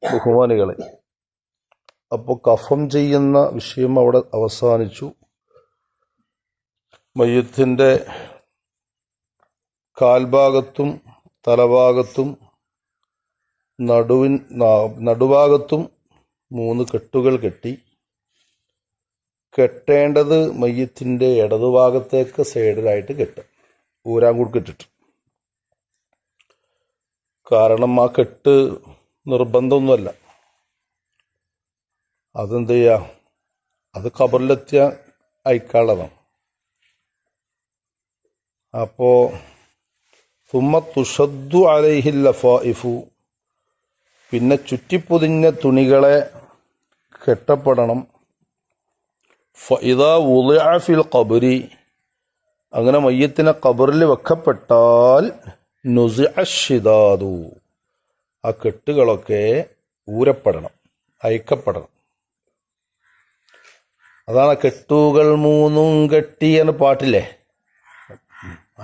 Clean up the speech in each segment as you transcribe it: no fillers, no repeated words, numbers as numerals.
ബഹുമാനികളെ, അപ്പോൾ കഫം ചെയ്യുന്ന വിഷയം അവിടെ അവസാനിച്ചു. മയ്യത്തിൻ്റെ കാൽഭാഗത്തും തലഭാഗത്തും നടുഭാഗത്തും 3 കെട്ടുകൾ കെട്ടി. കെട്ടേണ്ടത് മയ്യത്തിൻ്റെ ഇടതുഭാഗത്തേക്ക് സൈഡിലായിട്ട് കെട്ടുക, ഊരാങ്കൂട് ഇട്ടിട്ട്. കാരണം ആ കെട്ട് നിർബന്ധമൊന്നുമല്ല. അതെന്ത് ചെയ്യുക, അത് ഖബറിലെത്തിയ അയക്കാനുള്ളതാണ്. അപ്പോൾ സുമ്മ തുഷദ്ദു അലൈഹിൽ ലഫായിഫു, പിന്നെ ചുറ്റിപ്പൊതിഞ്ഞ തുണികളെ കെട്ടപ്പെടണം. ഫഇദാ വുളിഅ ഫിൽ ഖബ്രി, അങ്ങനെ മയ്യത്തിനെ ഖബറിൽ വെക്കപ്പെട്ടാൽ നുസിഅ ശിദാദു, ആ കെട്ടുകളൊക്കെ ഊരപ്പെടണം, അയക്കപ്പെടണം. അതാണ് കെട്ടുകൾ 3 കെട്ടി എന്ന പാട്ടില്ലേ,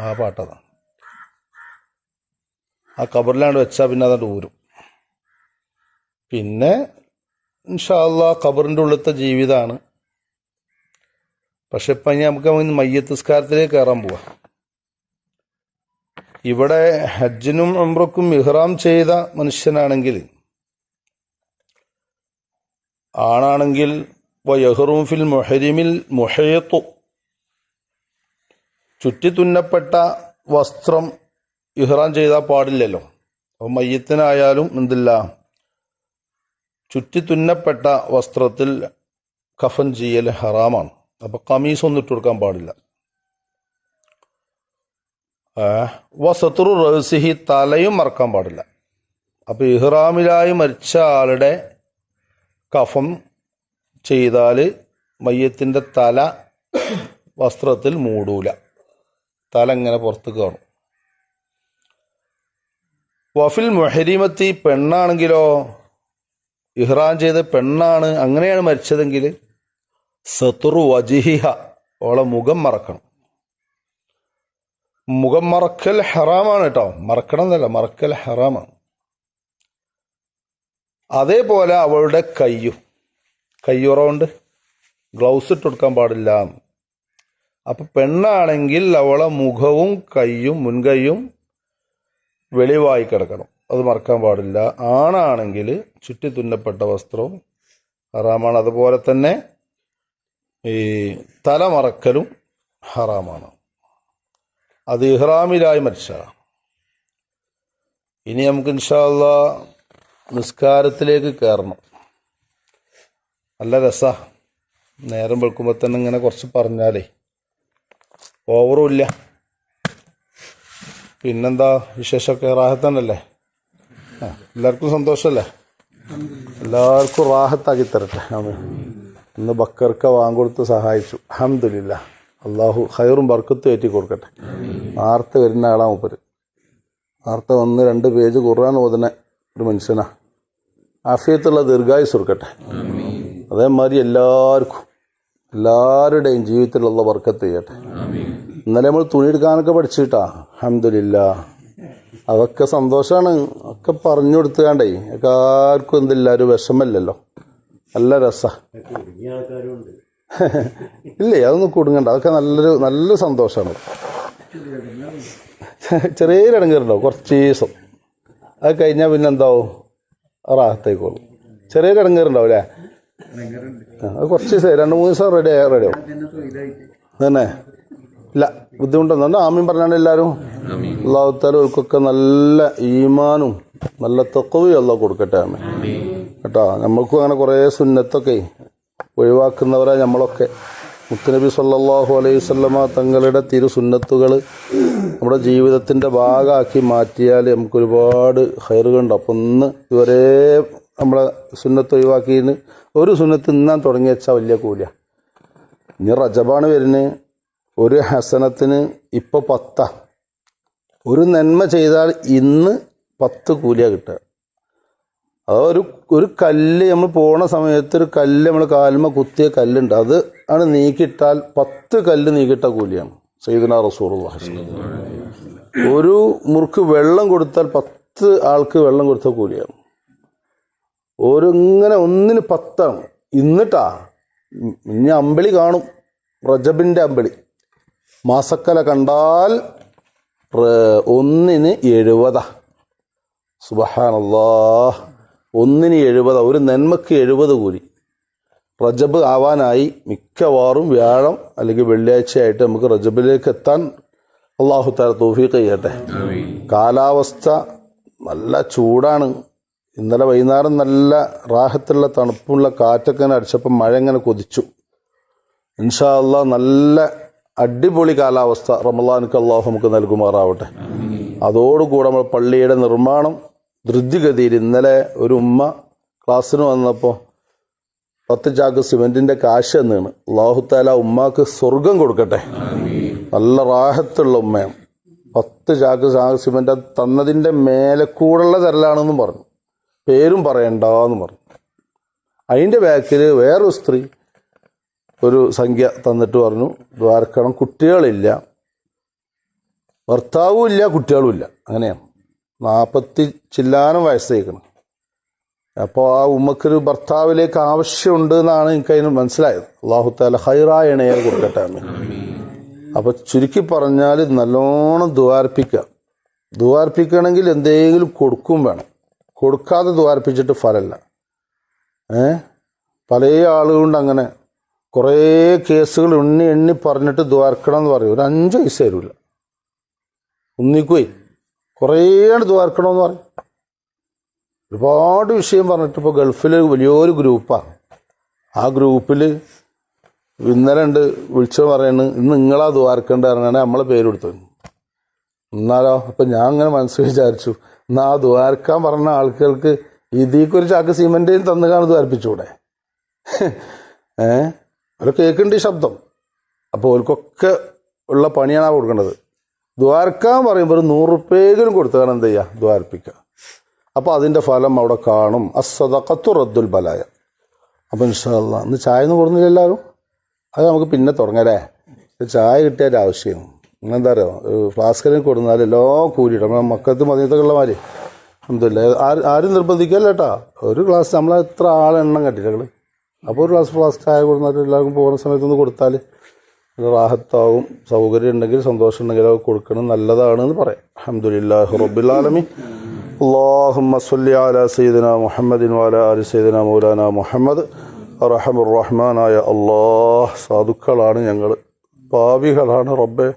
ആ പാട്ടതാണ്. ആ ഖബറിലാണ്ട് വെച്ചാൽ പിന്നെ അതാണ്ട് ഊരും. പിന്നെ ഇൻഷാ അല്ലാഹ് ഖബറിൻ്റെ ഉള്ളിലത്തെ ജീവിതമാണ്. പക്ഷെ ഇപ്പം നമുക്ക് മയ്യത്ത് നിസ്കാരത്തിലേക്ക് കയറാൻ പോവാം. ഇവിടെ ഹജ്ജിനും ഉംറക്കും ഇഹ്റാം ചെയ്ത മനുഷ്യനാണെങ്കിൽ, ആണാണെങ്കിൽ വയഹ്റും ഫിൽ മുഹരിമിൽ മുഹയ്യത്തു, ചുറ്റി തുന്നപ്പെട്ട വസ്ത്രം ഇഹ്റാം ചെയ്താൽ പാടില്ലല്ലോ. അപ്പോൾ മയ്യത്തിനായാലും എന്തില്ല, ചുറ്റി തുന്നപ്പെട്ട വസ്ത്രത്തിൽ കഫൻ ചെയ്യൽ ഹറാമാണ്. അപ്പോൾ കമീസൊന്നും ഇട്ട് കൊടുക്കാൻ പാടില്ല. വസത്തുറു റസിഹി, തലയും മറക്കാൻ പാടില്ല. അപ്പോൾ ഇഹ്റാമിലായി മരിച്ച ആളുടെ കഫം ചെയ്താൽ മയ്യത്തിൻ്റെ തല വസ്ത്രത്തിൽ മൂടൂല, തല ഇങ്ങനെ പുറത്ത് കാണും. വഫിൽ മുഹരിമത്തി, പെണ്ണാണെങ്കിലോ, ഇഹ്റാം ചെയ്ത് പെണ്ണാണ്, അങ്ങനെയാണ് മരിച്ചതെങ്കിൽ സത്തുറു വജിഹിഹ, ഓളെ മുഖം മറക്കണം. മുഖം മറക്കൽ ഹറാമാണ് കേട്ടോ, മറക്കണം എന്നല്ല, മറക്കൽ ഹറാമാണ്. അതേപോലെ അവളുടെ കയ്യുറ കൊണ്ട് ഗ്ലൗസ് ഇട്ട് കൊടുക്കാൻ പാടില്ല. അപ്പം പെണ്ണാണെങ്കിൽ അവളെ മുഖവും കയ്യും മുൻകൈയും വെളിവായി കിടക്കണം, അത് മറക്കാൻ പാടില്ല. ആണാണെങ്കിൽ ചുറ്റി തുന്നപ്പെട്ട വസ്ത്രവും ഹറാമാണ്. അതുപോലെ തന്നെ ഈ തല മറക്കലും ഹറാമാണ്. അത് ഇഹ്റാമിലായി മരിച്ച. ഇനി നമുക്ക് ഇൻഷാ അല്ലാഹ് നിസ്കാരത്തിലേക്ക് കയറണം. നല്ല രസാ, നേരം വെളുക്കുമ്പോൾ തന്നെ ഇങ്ങനെ കുറച്ച് പറഞ്ഞാലേ ഓവറും ഇല്ല. പിന്നെന്താ വിശേഷമൊക്കെ, റാഹത്തന്നല്ലേ? എല്ലാവർക്കും സന്തോഷമല്ലേ? എല്ലാവർക്കും റാഹത്താക്കി തരട്ടെ. ഇന്ന് ബക്കർക്ക വാങ്ങിക്കൊടുത്ത് സഹായിച്ചു, അൽഹംദുലില്ലാഹ്. അള്ളാഹു ഖൈറും ബർക്കത്തും ഏറ്റി കൊടുക്കട്ടെ. നേരത്തെ വരുന്ന ആളാ മൂപ്പര്. നേരത്തെ വന്ന് 2 പേജ് ഖുർആൻ ഓതുന്ന ഒരു മനുഷ്യനാ. ആഫിയത്തുള്ള ദീർഘായുസ് കൊടുക്കട്ടെ. അതേമാതിരി എല്ലാവരുടെയും ജീവിതത്തിലുള്ള ബർക്കത്ത് ചെയ്യട്ടെ. ഇന്നലെ നമ്മൾ തുണി എടുക്കാനൊക്കെ പഠിച്ചിട്ടാ, അൽഹംദുലില്ലാഹ്. അതൊക്കെ സന്തോഷമാണ്. ഒക്കെ പറഞ്ഞു കൊടുത്തുകാണ്ടേ ഒക്കെ ആർക്കും എന്തില്ല, ഒരു വിഷമല്ലല്ലോ, നല്ല രസമാണ്. ഇല്ലേ, അതൊന്നും കുടുങ്ങണ്ട, അതൊക്കെ നല്ല സന്തോഷമാണ്. ചെറിയൊരു ഇടങ്ങേറുണ്ടാവും കുറച്ച് ദിവസം, അത് കഴിഞ്ഞാൽ പിന്നെ എന്താവും, റാഹത്തേക്കോളും. ചെറിയൊരു ഇടങ്ങേറുണ്ടാവും അല്ലേ, അത് കുറച്ച് ദിവസം 2-3 ദിവസം റെഡിയാവും തന്നെ. ഇല്ല, ബുദ്ധിമുട്ടൊന്നുണ്ട്. ആമീൻ പറഞ്ഞാണ് എല്ലാവരും. അല്ലാഹു തആല അവർക്കൊക്കെ നല്ല ഈമാനും നല്ല തഖ്വയും അല്ലാഹു കൊടുക്കട്ടെ. ആമീൻ കേട്ടോ. നമ്മൾക്കും അങ്ങനെ കുറേ സുന്നത്തൊക്കെ ഒഴിവാക്കുന്നവരാ നമ്മളൊക്കെ. മുത്തുനബി സല്ലല്ലാഹു അലൈഹി വസല്ലമ തങ്ങളുടെ തിരുസുന്നത്തുകൾ നമ്മുടെ ജീവിതത്തിൻ്റെ ഭാഗമാക്കി മാറ്റിയാൽ നമുക്ക് ഒരുപാട് ഖൈറുകളുണ്ട്. അപ്പം ഇന്ന് ഇതുവരെ നമ്മളെ സുന്നത്ത് ഒഴിവാക്കിയതിന് ഒരു സുന്നത്ത് ഇന്നാൻ തുടങ്ങി വെച്ചാൽ വലിയ കൂലിയ. ഇനി റജബാണ് വരുന്നത്. ഒരു ഹസനത്തിന് ഇപ്പോൾ 10. ഒരു നന്മ ചെയ്താൽ ഇന്ന് 10 കൂലിയാണ് കിട്ടുക. അത് ഒരു കല്ല് നമ്മൾ പോണ സമയത്ത് ഒരു കല്ല് നമ്മൾ കാലുമ്മ കുത്തിയ കല്ലുണ്ട്, അത് ആണ് നീക്കിയിട്ടാൽ 10 കല്ല് നീക്കിയിട്ട കൂലിയാണ്. സയ്യിദുനാ റസൂലുള്ളാഹി. ഒരു മുറുക്ക് വെള്ളം കൊടുത്താൽ 10 ആൾക്ക് വെള്ളം കൊടുത്ത കൂലിയാണ്. ഓരിങ്ങനെ 1-ന് 10 ഇന്നിട്ടാ. ഇനി അമ്പിളി കാണും, റജബിൻ്റെ അമ്പിളി. മാസക്കല കണ്ടാൽ 1-ന് 70. സുബ്ഹാനല്ലാഹ്, 1-ന് 70. ഒരു നന്മക്ക് 70 കൂലി. റജബ് ആവാനായി. മിക്കവാറും വ്യാഴം അല്ലെങ്കിൽ വെള്ളിയാഴ്ചയായിട്ട് നമുക്ക് റജബിലേക്ക് എത്താൻ അല്ലാഹു തആല തൗഫീഖ് ചെയ്യട്ടെ. കാലാവസ്ഥ നല്ല ചൂടാണ്. ഇന്നലെ വൈകുന്നേരം നല്ല റാഹത്തുള്ള തണുപ്പുള്ള കാറ്റൊക്കെ ഇങ്ങനെ അടിച്ചപ്പോൾ മഴ ഇങ്ങനെ കൊതിച്ചു. ഇൻഷാ അല്ലാഹ് നല്ല അടിപൊളി കാലാവസ്ഥ റമളാനിക്ക് അല്ലാഹു നമുക്ക് നൽകുമാറാവട്ടെ. അതോടുകൂടെ നമ്മൾ പള്ളിയുടെ നിർമ്മാണം ധൃതിഗതിയിൽ. ഇന്നലെ ഒരു ഉമ്മ ക്ലാസ്സിന് വന്നപ്പോൾ 10 ചാക്ക് സിമെൻറ്റിൻ്റെ കാശ് എന്നാണ്. അല്ലാഹു തആല ഉമ്മാക്ക് സ്വർഗം കൊടുക്കട്ടെ. നല്ല റാഹത്തുള്ള ഉമ്മയാണ്. 10 ചാക്ക് സിമെൻ്റ് തന്നതിൻ്റെ മേലെ കൂടുള്ള തരലാണെന്നും പറഞ്ഞു. പേരും പറയണ്ടെന്ന് പറഞ്ഞു. അതിൻ്റെ ബാക്കിൽ വേറൊരു സ്ത്രീ ഒരു സംഖ്യ തന്നിട്ട് പറഞ്ഞു, ദ്വാരക്കണം, കുട്ടികളില്ല, ഭർത്താവും ഇല്ല, കുട്ടികളും ഇല്ല. അങ്ങനെയാണ്. 40 ചില്ലാനം വയസ്സേക്കണം. അപ്പോൾ ആ ഉമ്മക്കൊരു ഭർത്താവിലേക്ക് ആവശ്യമുണ്ട് എന്നാണ് എനിക്കതിന് മനസ്സിലായത്. അല്ലാഹു തആല ഹൈറായ ഇണയെ കൊടുക്കട്ടെ എന്ന്. അപ്പോൾ ചുരുക്കി പറഞ്ഞാൽ നല്ലോണം ദ്വാർപ്പിക്കണമെങ്കിൽ എന്തെങ്കിലും കൊടുക്കും വേണം. കൊടുക്കാതെ ദ്വാർപ്പിച്ചിട്ട് ഫലമില്ല. പല ആളുകളുണ്ട് അങ്ങനെ കുറേ കേസുകൾ എണ്ണി പറഞ്ഞിട്ട് ദ്വാർക്കണം എന്ന് പറയും. ഒരു 5 പൈസ തരില്ല. ഒന്നിക്കുപോയി കുറേ ദ്വാർക്കണമെന്ന് പറയും. ഒരുപാട് വിഷയം പറഞ്ഞിട്ട് ഇപ്പോൾ ഗൾഫിൽ വലിയൊരു ഗ്രൂപ്പാണ്. ആ ഗ്രൂപ്പിൽ ഇന്നലെ വിളിച്ചു പറയുന്നത്, ഇന്ന് നിങ്ങളാ ദ്വാരക്കേണ്ട പറഞ്ഞാൽ നമ്മളെ പേര് കൊടുത്തു. എന്നാലോ അപ്പം ഞാൻ അങ്ങനെ മനസ്സിൽ വിചാരിച്ചു, എന്നാൽ ആ ദ്വാരക്കാൻ പറഞ്ഞ ആൾക്കാർക്ക് ഇതിക്കൊരു ചാക്ക് സിമെൻറ്റേയും തന്നുകാണ് ദ്വാരിപ്പിച്ചൂടെ? അവർ കേൾക്കേണ്ട ഈ ശബ്ദം. അപ്പോൾ ഓർക്കൊക്കെ ഉള്ള പണിയാണ് കൊടുക്കേണ്ടത്. ദ്വാരക്കാൻ പറയുമ്പോൾ ഒരു 100 റുപ്യെങ്കിലും കൊടുത്തുകാണ് എന്ത് ചെയ്യുക, ദ്വാരിപ്പിക്കുക. അപ്പോൾ അതിൻ്റെ ഫലം അവിടെ കാണും. അസ്സദഖത്തു റദ്ദുൽ ബലായ. അപ്പോൾ ഇൻഷാ അല്ലാഹ് ഇന്ന് ചായ ഒന്നും കൊടുക്കുന്നില്ല എല്ലാവരും. അത് നമുക്ക് പിന്നെ തുടങ്ങാല്ലേ. ചായ കിട്ടിയാൽ ആവശ്യം എന്താ അറിയോ, ഫ്ലാസ്കിൽ കൊടുന്നാൽ എല്ലാം കൂലിയിടും. നമ്മൾ മക്കത്ത് മദീനത്തൊക്കെയുള്ള മാതിരി അൽഹംദുലില്ലാഹ് ആരും നിർബന്ധിക്കല്ല കേട്ടോ. ഒരു ഗ്ലാസ് നമ്മൾ എത്ര ആളെണ്ണം കണ്ടില്ല നിങ്ങൾ. അപ്പോൾ ഒരു ഗ്ലാസ് ഫ്ലാസ്ക് ചായ കൊടുന്നാൽ എല്ലാവർക്കും പോകുന്ന സമയത്തൊന്ന് കൊടുത്താൽ റാഹത്താവും. സൗകര്യം ഉണ്ടെങ്കിൽ സന്തോഷം ഉണ്ടെങ്കിൽ അത് കൊടുക്കണം, നല്ലതാണെന്ന് പറയാം. അൽഹംദുലില്ലാഹി റബ്ബിൽ ആലമീൻ. അല്ലാഹുമ്മ സ്വല്ലി അലാ സയ്യിദിനാ മുഹമ്മദിൻ വഅലാ ആലി സയ്യിദിനാ മൗലാനാ മുഹമ്മദ്. അർഹമുർ റഹ്മാനായ അല്ലാഹ്, സാധുക്കളാണ് ഞങ്ങൾ, പാപികളാണ് റബ്ബേ,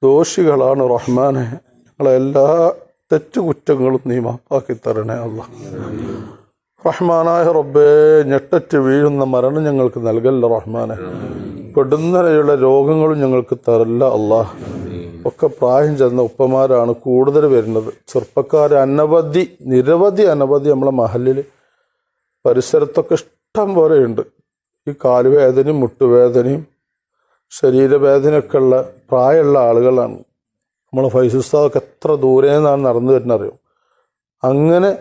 ദോഷികളാണ് റഹ്മാനെ. ഞങ്ങളെ എല്ലാ തെറ്റുകുറ്റങ്ങളും നീ മാപ്പാക്കി തരണേ അല്ലാഹ്. റഹ്മാനായ റബ്ബേ, ഞെട്ടറ്റ് വീഴുന്ന മരണം ഞങ്ങൾക്ക് നൽകല്ല റഹ്മാനെ. പെടുന്നതിനുള്ള രോഗങ്ങളും ഞങ്ങൾക്ക് തരല്ല അല്ലാഹ്. ഒക്കെ പ്രായം ചെന്ന ഉപ്പമാരാണ് കൂടുതൽ വരുന്നത്. ചെറുപ്പക്കാർ നിരവധി നമ്മളെ മഹലിൽ പരിസരത്തൊക്കെ ഇഷ്ടം പോലെയുണ്ട്. ഈ കാലുവേദനയും മുട്ടുവേദനയും ശരീരവേദനയൊക്കെ ഉള്ള പ്രായമുള്ള ആളുകളാണ്. നമ്മളെ ഫൈസുസ്താദൊക്കെ എത്ര ദൂരെ നിന്നാണ് നടന്നു വരുന്നറിയോ. അങ്ങനെ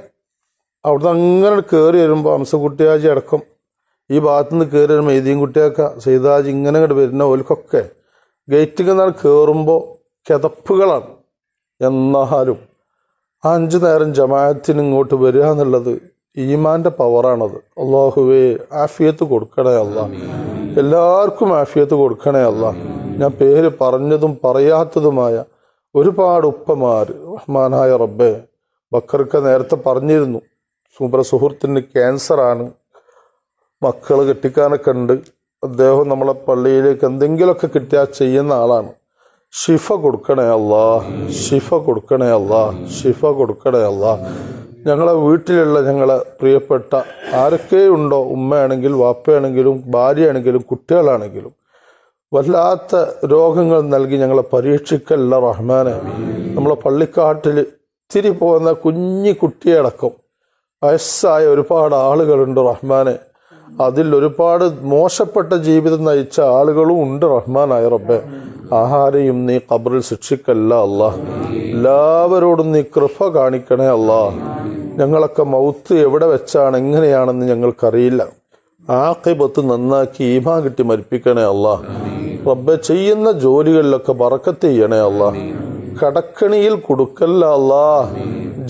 അവിടുന്ന് അങ്ങനെ കയറി വരുമ്പോൾ അംസക്കുട്ടിയാജി അടക്കം ഈ ഭാഗത്തുനിന്ന് കയറി വരുമ്പോൾ മെയ്തീൻ കുട്ടിയൊക്കെ സൈതാജി ഇങ്ങനെ ഇങ്ങോട്ട് വരുന്ന ഓൽക്കൊക്കെ ഗേറ്റിൽ നിന്നാണ് കയറുമ്പോൾ കിതപ്പുകളാണ്. എന്നാലും 5 നേരം ജമാഅത്തിന് ഇങ്ങോട്ട് വരിക എന്നുള്ളത് ഈമാൻ്റെ പവറാണത്. അല്ലാഹുവേ, ആഫിയത്ത് കൊടുക്കണേ അല്ലാ, എല്ലാവർക്കും ആഫിയത്ത് കൊടുക്കണേ അല്ലാ. ഞാൻ പേര് പറഞ്ഞതും പറയാത്തതുമായ ഒരുപാട് ഉപ്പമാർ റഹ്മാനായ റബ്ബേ, ബക്കർക്ക് നേരത്തെ പറഞ്ഞിരുന്നു സുഹൃത്തിന് ക്യാൻസറാണ്, മക്കൾ കെട്ടിക്കാനൊക്കെ ഉണ്ട്. അദ്ദേഹം നമ്മളെ പള്ളിയിലേക്ക് എന്തെങ്കിലുമൊക്കെ കിട്ടിയാൽ ചെയ്യുന്ന ആളാണ്. ഷിഫ കൊടുക്കണേ അല്ലാ, ഷിഫ കൊടുക്കണേ അല്ലാ, ഷിഫ കൊടുക്കണേ അല്ലാ. ഞങ്ങളെ വീട്ടിലുള്ള ഞങ്ങളെ പ്രിയപ്പെട്ട ആരൊക്കെയുണ്ടോ, ഉമ്മയാണെങ്കിൽ വാപ്പയാണെങ്കിലും ഭാര്യയാണെങ്കിലും കുട്ടികളാണെങ്കിലും വല്ലാത്ത രോഗങ്ങൾ നൽകി ഞങ്ങളെ പരീക്ഷിക്കല്ല റഹ്മാനെ. നമ്മളെ പള്ളിക്കാട്ടിൽ ഇത്തിരി പോകുന്ന കുഞ്ഞി കുട്ടിയടക്കം വയസ്സായ ഒരുപാട് ആളുകളുണ്ട് റഹ്മാനെ. അതിൽ ഒരുപാട് മോശപ്പെട്ട ജീവിതം നയിച്ച ആളുകളും ഉണ്ട് റഹ്മാനായ റബ്ബെ. ആഹാരെയും നീ ഖബറിൽ ശിക്ഷിക്കല്ല അല്ലാ. എല്ലാവരോടും നീ കൃപ കാണിക്കണേ അല്ലാ. ഞങ്ങളൊക്കെ മൗത്ത് എവിടെ വെച്ചാണ് എങ്ങനെയാണെന്ന് ഞങ്ങൾക്കറിയില്ല. ആഖിബത്ത് നന്നാക്കി ഈമാൻ കിട്ടി മരിപ്പിക്കണേ അല്ലാ. റബ്ബെ, ചെയ്യുന്ന ജോലികളിലൊക്കെ ബറക്കത്ത് ചെയ്യണേ അല്ലാ. കടക്കണിയിൽ കൊടുക്കല്ല അല്ലാ.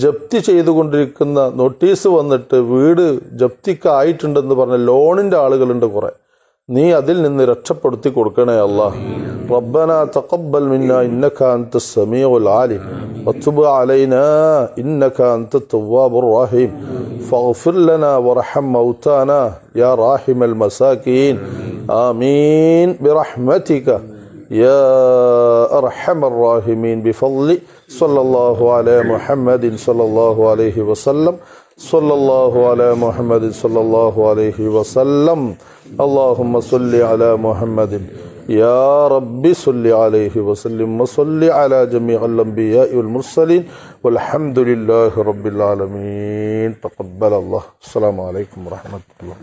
ജപ്തി ചെയ്തുകൊണ്ടിരിക്കുന്ന നോട്ടീസ് വന്നിട്ട് വീട് ജപ്തിക്കായിട്ടുണ്ടെന്ന് പറഞ്ഞ ലോണിൻ്റെ ആളുകളുണ്ട് കുറേ. നീ അതിൽ നിന്ന് രക്ഷപ്പെടുത്തി കൊടുക്കണേ അല്ലാഹ്. ربنا تقبل منا إنك أنت السميع العليم وتب علينا إنك أنت التواب الرحيم فاغفر لنا وارحم موتانا يا راحم المساكين آمين برحمتك يا أرحم الراحمين بفضل صلى الله على محمد صلى الله عليه وسلم صلى الله على محمد صلى الله عليه وسلم اللهم صل على محمد يا رب صل عليه وسلم وصل على جميع الأنبياء والمرسلين والحمد لله رب العالمين. تقبل الله. السلام عليكم ورحمة الله.